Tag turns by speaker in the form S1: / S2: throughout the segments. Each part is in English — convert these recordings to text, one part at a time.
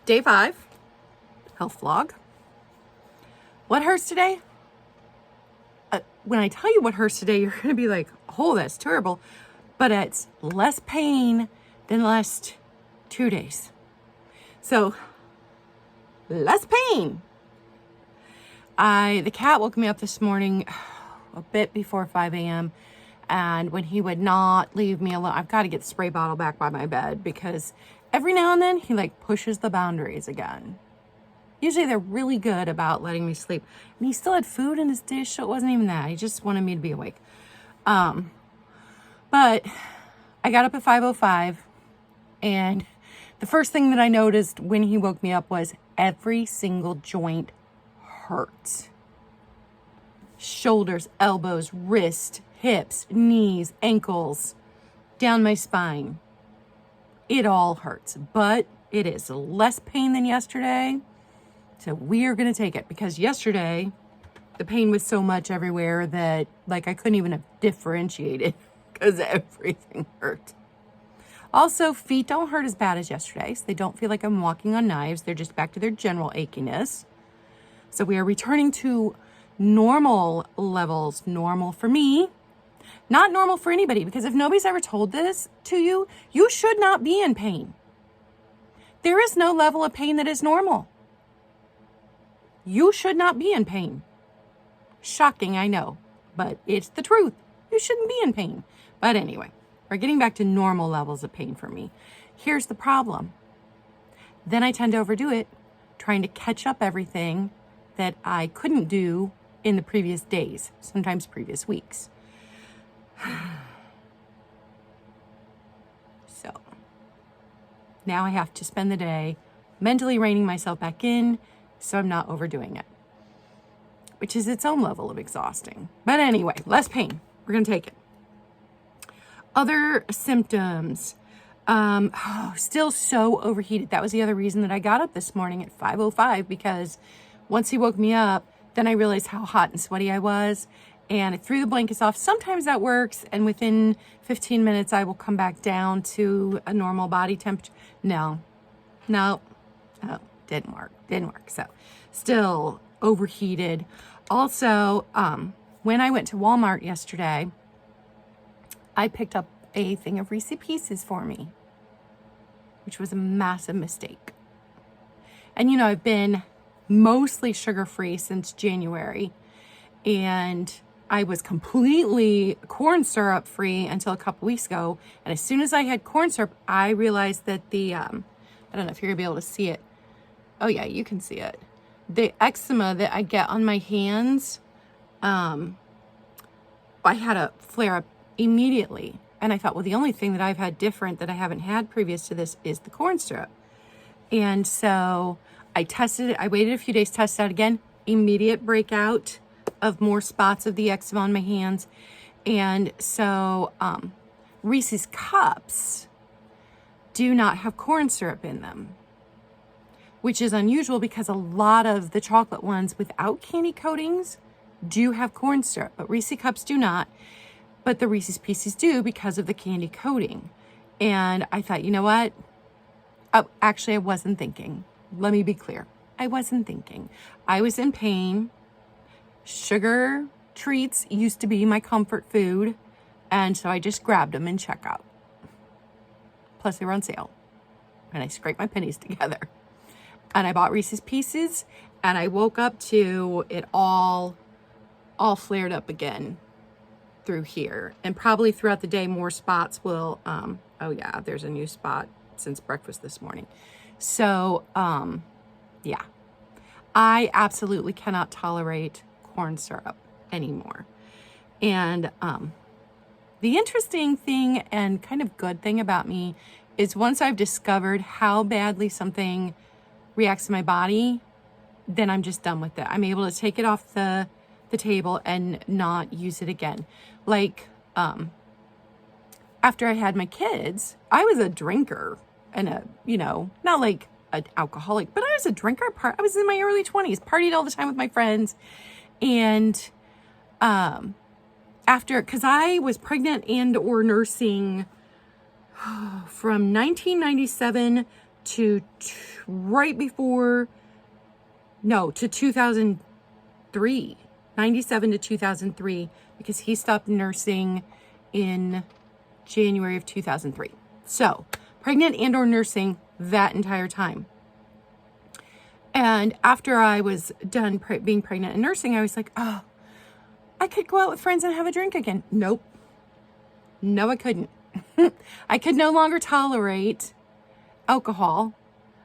S1: Day 5, health vlog. What hurts today? When I tell you what hurts today, you're going to be like, oh, that's terrible. But it's less pain than the last 2 days. So, less pain. The cat woke me up this morning a bit before 5 a.m. And when he would not leave me alone, I've got to get the spray bottle back by my bed because every now and then he pushes the boundaries again. Usually they're really good about letting me sleep. And he still had food in his dish, so it wasn't even that. He just wanted me to be awake. But I got up at 5:05, and the first thing that I noticed when he woke me up was every single joint hurts. Shoulders, elbows, wrist, hips, knees, ankles, down my spine. It all hurts, but it is less pain than yesterday. So we are going to take it because yesterday the pain was so much everywhere that I couldn't even have differentiated because everything hurt. Also, feet don't hurt as bad as yesterday. So they don't feel like I'm walking on knives. They're just back to their general achiness. So we are returning to normal levels. Normal for me, not normal for anybody, because if nobody's ever told this to you, you should not be in pain. There is no level of pain that is normal. You should not be in pain. Shocking, I know, but it's the truth. You shouldn't be in pain. But anyway, we're getting back to normal levels of pain for me. Here's the problem. Then I tend to overdo it, trying to catch up everything that I couldn't do in the previous days, sometimes previous weeks. So now I have to spend the day mentally reining myself back in so I'm not overdoing it, which is its own level of exhausting. But anyway, less pain. We're going to take it. Other symptoms. Still so overheated. That was the other reason that I got up this morning at 5:05, because once he woke me up, then I realized how hot and sweaty I was, and I threw the blankets off. Sometimes that works, and within 15 minutes I will come back down to a normal body temperature. No, didn't work. So still overheated. Also, when I went to Walmart yesterday, I picked up a thing of Reese's Pieces for me, which was a massive mistake. And I've been mostly sugar-free since January, and I was completely corn syrup free until a couple weeks ago. And as soon as I had corn syrup, I realized that the, I don't know if you're gonna be able to see it. Oh yeah, you can see it. The eczema that I get on my hands, I had a flare up immediately. And I thought, well, the only thing that I've had different that I haven't had previous to this is the corn syrup. And so I tested it. I waited a few days, tested it out again. Immediate breakout of more spots of the eczema on my hands. And so Reese's Cups do not have corn syrup in them, which is unusual because a lot of the chocolate ones without candy coatings do have corn syrup, but Reese's Cups do not. But the Reese's Pieces do because of the candy coating. And I thought, you know what? Oh, actually, I wasn't thinking. Let me be clear. I wasn't thinking. I was in pain. Sugar treats used to be my comfort food. And so I just grabbed them in checkout. Plus, they were on sale. And I scraped my pennies together. And I bought Reese's Pieces. And I woke up to it all flared up again through here. And probably throughout the day, more spots will, oh yeah, there's a new spot since breakfast this morning. So, yeah, I absolutely cannot tolerate corn syrup anymore. And the interesting thing and kind of good thing about me is once I've discovered how badly something reacts to my body, then I'm just done with it. I'm able to take it off the table and not use it again. After I had my kids, I was a drinker and not like an alcoholic, but I was a drinker. I was in my early 20s, partied all the time with my friends. And because I was pregnant and or nursing from 1997 to right before, no, to 2003, 97 to 2003, because he stopped nursing in January of 2003. So pregnant and or nursing that entire time. And after I was done being pregnant and nursing, I was like, oh, I could go out with friends and have a drink again. Nope. No, I couldn't. I could no longer tolerate alcohol.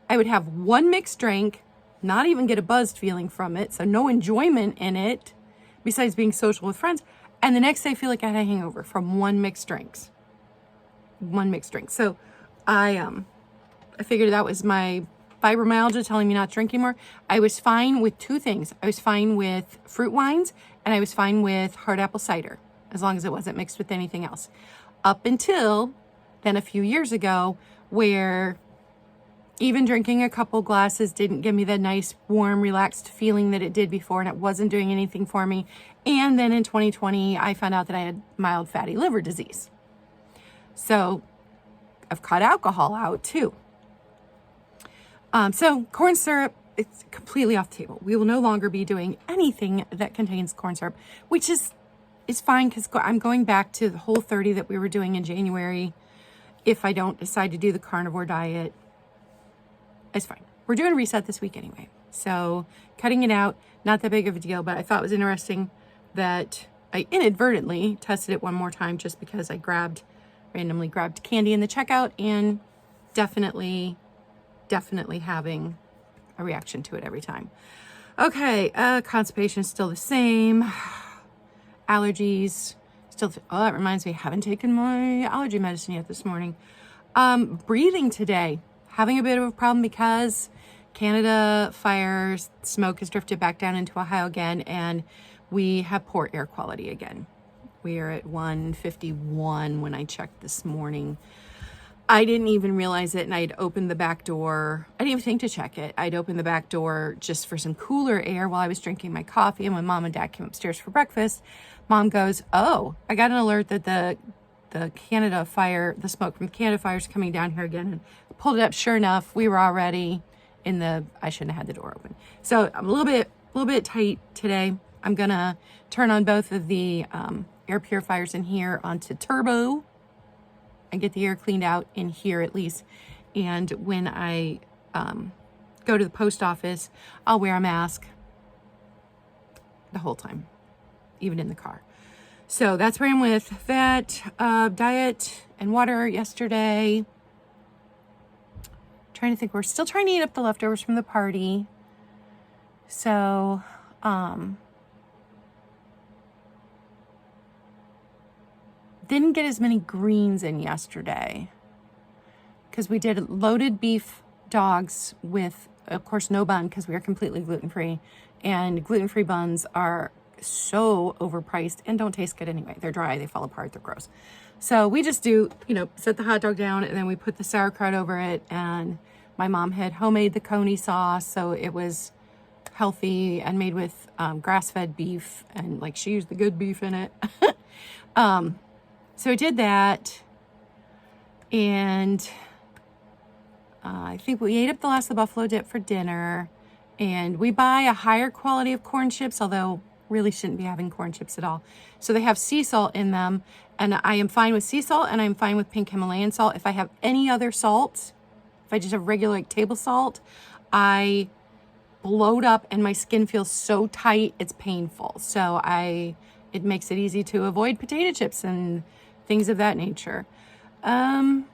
S1: I would have one mixed drink, not even get a buzzed feeling from it, so no enjoyment in it besides being social with friends. And the next day I feel like I had a hangover from one mixed drink. So I figured that was my fibromyalgia telling me not to drink anymore. I was fine with two things. I was fine with fruit wines and I was fine with hard apple cider, as long as it wasn't mixed with anything else. Up until then a few years ago, where even drinking a couple glasses didn't give me the nice, warm, relaxed feeling that it did before, and it wasn't doing anything for me. And then in 2020, I found out that I had mild fatty liver disease. So I've cut alcohol out too. So corn syrup, it's completely off the table. We will no longer be doing anything that contains corn syrup, which is fine because I'm going back to the Whole30 that we were doing in January. If I don't decide to do the carnivore diet, it's fine. We're doing a reset this week anyway. So cutting it out, not that big of a deal, but I thought it was interesting that I inadvertently tested it one more time just because I randomly grabbed candy in the checkout and definitely having a reaction to it every time. Okay, constipation is still the same. Allergies, still, that reminds me, I haven't taken my allergy medicine yet this morning. Breathing today, having a bit of a problem because Canada fires, smoke has drifted back down into Ohio again, and we have poor air quality again. We are at 151 when I checked this morning. I didn't even realize it, and I'd opened the back door. I didn't even think to check it. I'd opened the back door just for some cooler air while I was drinking my coffee, and when Mom and Dad came upstairs for breakfast, Mom goes, oh, I got an alert that the Canada fire, the smoke from the Canada fire is coming down here again, and I pulled it up. Sure enough, we were already I shouldn't have had the door open. So I'm a little bit tight today. I'm gonna turn on both of the air purifiers in here onto turbo and get the air cleaned out in here at least. And when I go to the post office, I'll wear a mask the whole time, even in the car. So that's where I'm with that. Diet and water yesterday. Trying to think, we're still trying to eat up the leftovers from the party. So, didn't get as many greens in yesterday because we did loaded beef dogs with, of course, no bun because we are completely gluten-free, and gluten-free buns are so overpriced and don't taste good anyway. They're dry, they fall apart, they're gross. So we just do, set the hot dog down and then we put the sauerkraut over it, and my mom had homemade the coney sauce, so it was healthy and made with grass-fed beef, and like she used the good beef in it. So I did that, and I think we ate up the last of the buffalo dip for dinner, and we buy a higher quality of corn chips, although really shouldn't be having corn chips at all. So they have sea salt in them, and I am fine with sea salt, and I'm fine with pink Himalayan salt. If I have any other salt, if I just have regular table salt, I bloat up and my skin feels so tight, it's painful. So it makes it easy to avoid potato chips and things of that nature. So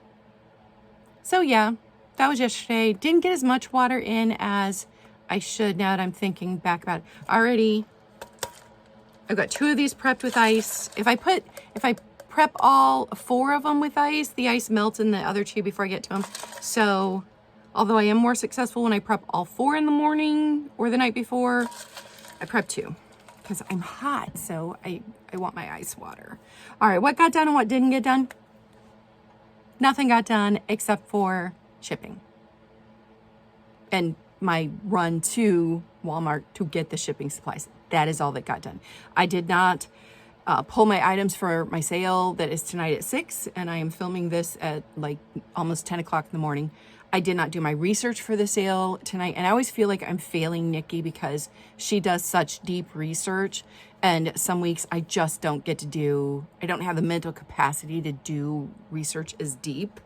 S1: yeah, that was yesterday. Didn't get as much water in as I should now that I'm thinking back about it. Already, I've got 2 of these prepped with ice. If I prep all 4 of them with ice, the ice melts in the other 2 before I get to them. So, although I am more successful when I prep all 4 in the morning or the night before, I prep 2 because I'm hot, so I want my ice water. All right, what got done and what didn't get done? Nothing got done except for shipping and my run to Walmart to get the shipping supplies. That is all that got done. I did not pull my items for my sale that is tonight at 6, and I am filming this at like almost 10 o'clock in the morning. I did not do my research for the sale tonight. And I always feel like I'm failing Nikki because she does such deep research. And some weeks I just don't get to do, I don't have the mental capacity to do research as deep.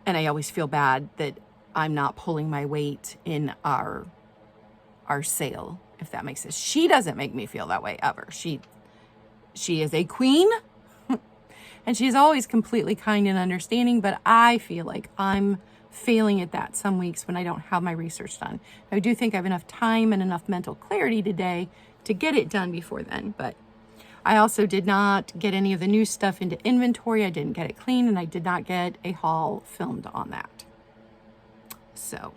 S1: And I always feel bad that I'm not pulling my weight in our sale, if that makes sense. She doesn't make me feel that way ever. She is a queen and she's always completely kind and understanding, but I feel like I'm failing at that some weeks when I don't have my research done. I do think I have enough time and enough mental clarity today to get it done before then, but I also did not get any of the new stuff into inventory. I didn't get it clean, and I did not get a haul filmed on that. So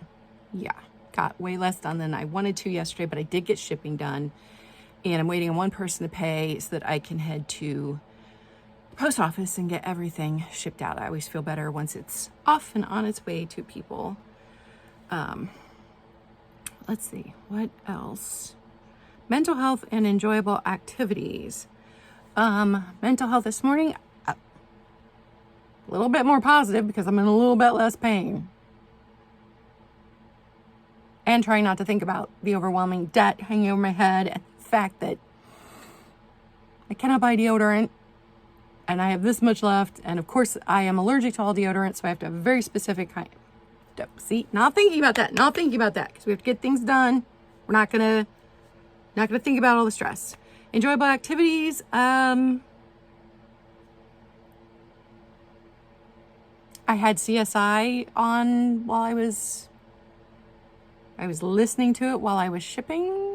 S1: yeah, got way less done than I wanted to yesterday, but I did get shipping done, and I'm waiting on one person to pay so that I can head to the post office and get everything shipped out. I always feel better once it's off and on its way to people. Let's see, what else? Mental health and enjoyable activities. Mental health this morning, a little bit more positive because I'm in a little bit less pain. And trying not to think about the overwhelming debt hanging over my head and the fact that I cannot buy deodorant and I have this much left. And of course I am allergic to all deodorant, so I have to have a very specific kind. See, not thinking about that because we have to get things done. We're not gonna think about all the stress. Enjoyable activities. I had CSI on while I was listening to it while I was shipping.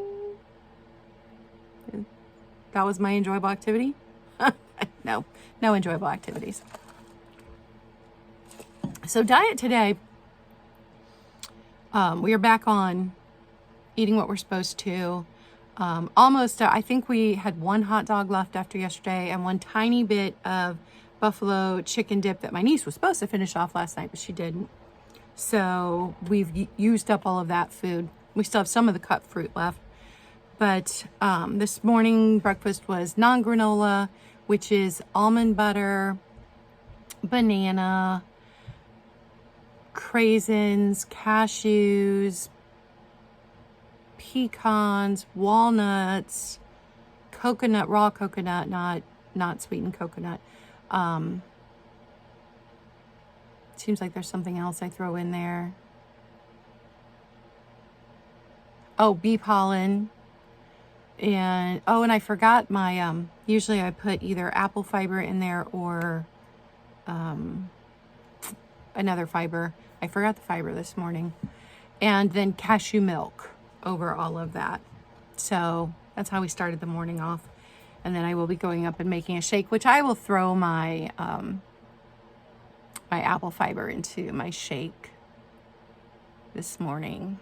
S1: That was my enjoyable activity. No enjoyable activities. So diet today. We are back on eating what we're supposed to. Almost, I think we had one hot dog left after yesterday and one tiny bit of buffalo chicken dip that my niece was supposed to finish off last night, but she didn't. So we've used up all of that food. We still have some of the cut fruit left. But this morning breakfast was non-granola, which is almond butter, banana, craisins, cashews, pecans, walnuts, coconut, raw coconut, not sweetened coconut. Seems like there's something else I throw in there. Oh, bee pollen. And I forgot my usually I put either apple fiber in there or another fiber. I forgot the fiber this morning. And then cashew milk over all of that. So that's how we started the morning off. And then I will be going up and making a shake, which I will throw my my apple fiber into my shake this morning,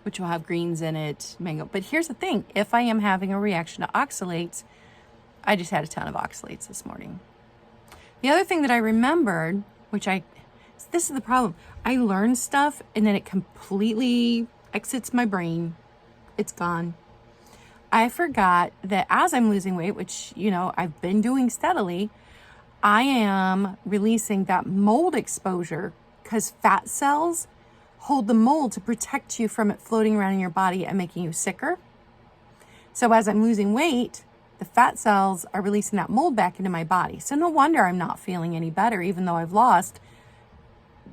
S1: which will have greens in it, mango. But here's the thing, if I am having a reaction to oxalates, I just had a ton of oxalates this morning. The other thing that I remembered, this is the problem. I learn stuff and then it completely exits my brain. It's gone. I forgot that as I'm losing weight, which, I've been doing steadily, I am releasing that mold exposure because fat cells hold the mold to protect you from it floating around in your body and making you sicker. So as I'm losing weight, the fat cells are releasing that mold back into my body. So no wonder I'm not feeling any better, even though I've lost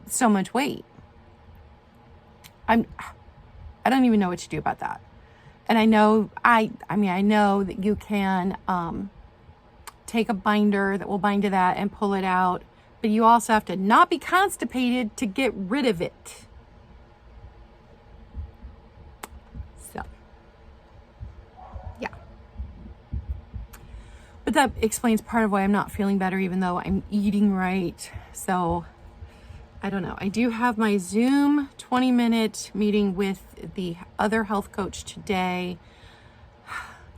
S1: so much weight. I don't even know what to do about that. And I know, I know that you can take a binder that will bind to that and pull it out, but you also have to not be constipated to get rid of it. So, yeah. But that explains part of why I'm not feeling better, even though I'm eating right. So, I don't know. I do have my Zoom 20-minute meeting with the other health coach today.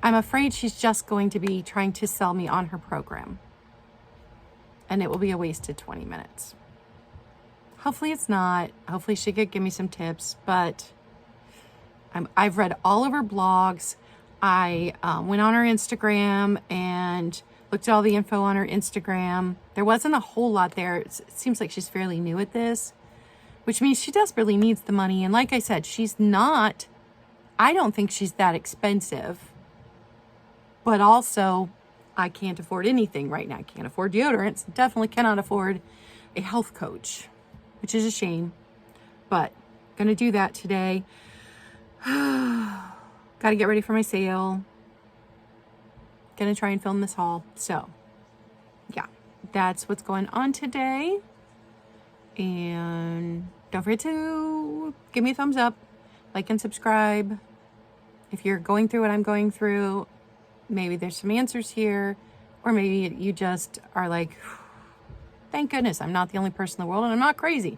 S1: I'm afraid she's just going to be trying to sell me on her program. And it will be a wasted 20 minutes. Hopefully it's not. Hopefully she could give me some tips. But I've read all of her blogs. I went on her Instagram and looked at all the info on her Instagram. There wasn't a whole lot there. It seems like she's fairly new at this. which means she desperately needs the money. And like I said, I don't think she's that expensive, but also I can't afford anything right now. I can't afford deodorants. Definitely cannot afford a health coach, which is a shame, but gonna do that today. Got to get ready for my sale. Gonna try and film this haul. So yeah, that's what's going on today. And don't forget to give me a thumbs up, like and subscribe. If you're going through what I'm going through, maybe there's some answers here, or maybe you just are like, thank goodness I'm not the only person in the world and I'm not crazy.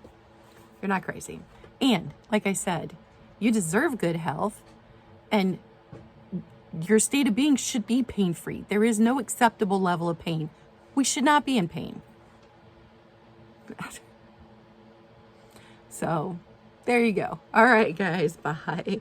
S1: You're not crazy. And like I said, you deserve good health, and your state of being should be pain-free. There is no acceptable level of pain. We should not be in pain. So there you go. All right, guys. Bye.